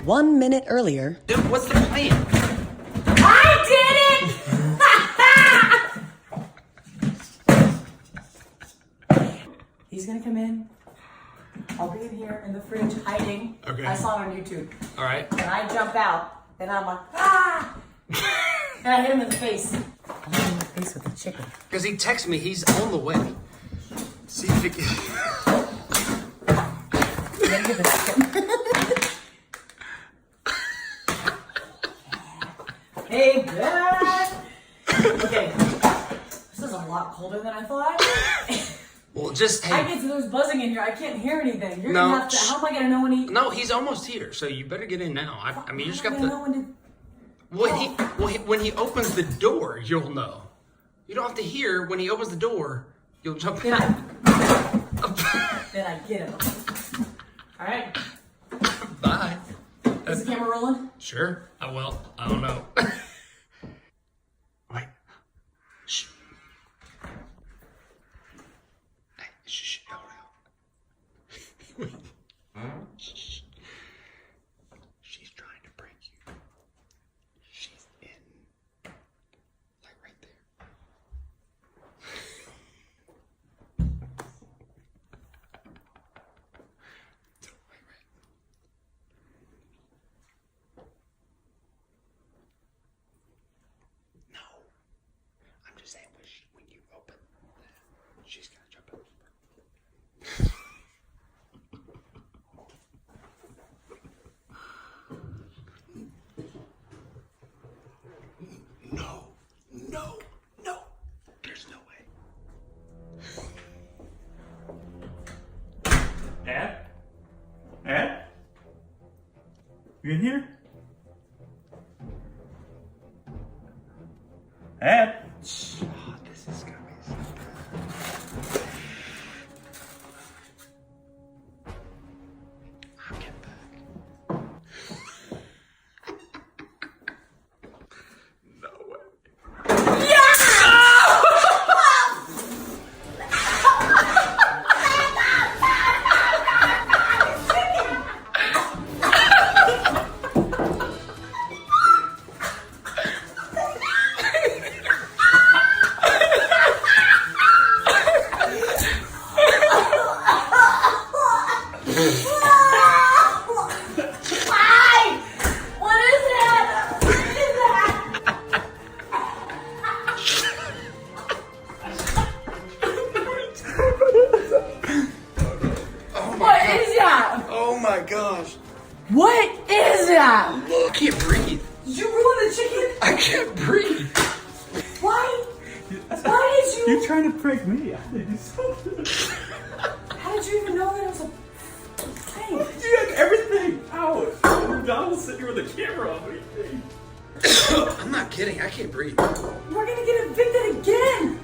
1 minute earlier. Dude, what's the plan? I did it! He's gonna come in. I'll be in here in the fridge hiding. Okay. I saw it on YouTube. All right. And I jump out, and I'm like, ah! And I hit him in the face. I hit him in the face with the chicken. Because he texted me, he's on the way. See if it You gotta give it a chicken. Hey, Dad! Okay. This is a lot colder than I thought. Well, just, hey. I get to those buzzing in here. I can't hear anything. You're No. gonna have to. How am I gonna know when he? No, he's almost here, so you better get in now. I mean, you just got How am I gonna know to... when When he opens the door, you'll know. You don't have to hear. When he opens the door, you'll jump in. Then I get him. All right. Bye. Is the camera rolling? Sure. I will. I don't know. Wait. Shh. Hey, shh. Hold on. Shh. She's trying to break you. She's in. Like right there. So, wait. No. I'm just saying when you open that, she's gonna jump in. No. There's no way. Ad? You in here? Ad? Oh, this is gonna be so bad. I'll get back. No way. Why? What is that? What is that? What is that? Oh my gosh. What is that? I can't breathe. Did you ruin the chicken? I can't breathe. Why? Why did you? You're trying to prank me. I did do something. How did you even know that it was a thing? You had everything out. Don was sitting here with the camera on. What do you think? I'm not kidding. I can't breathe. We're gonna get evicted again.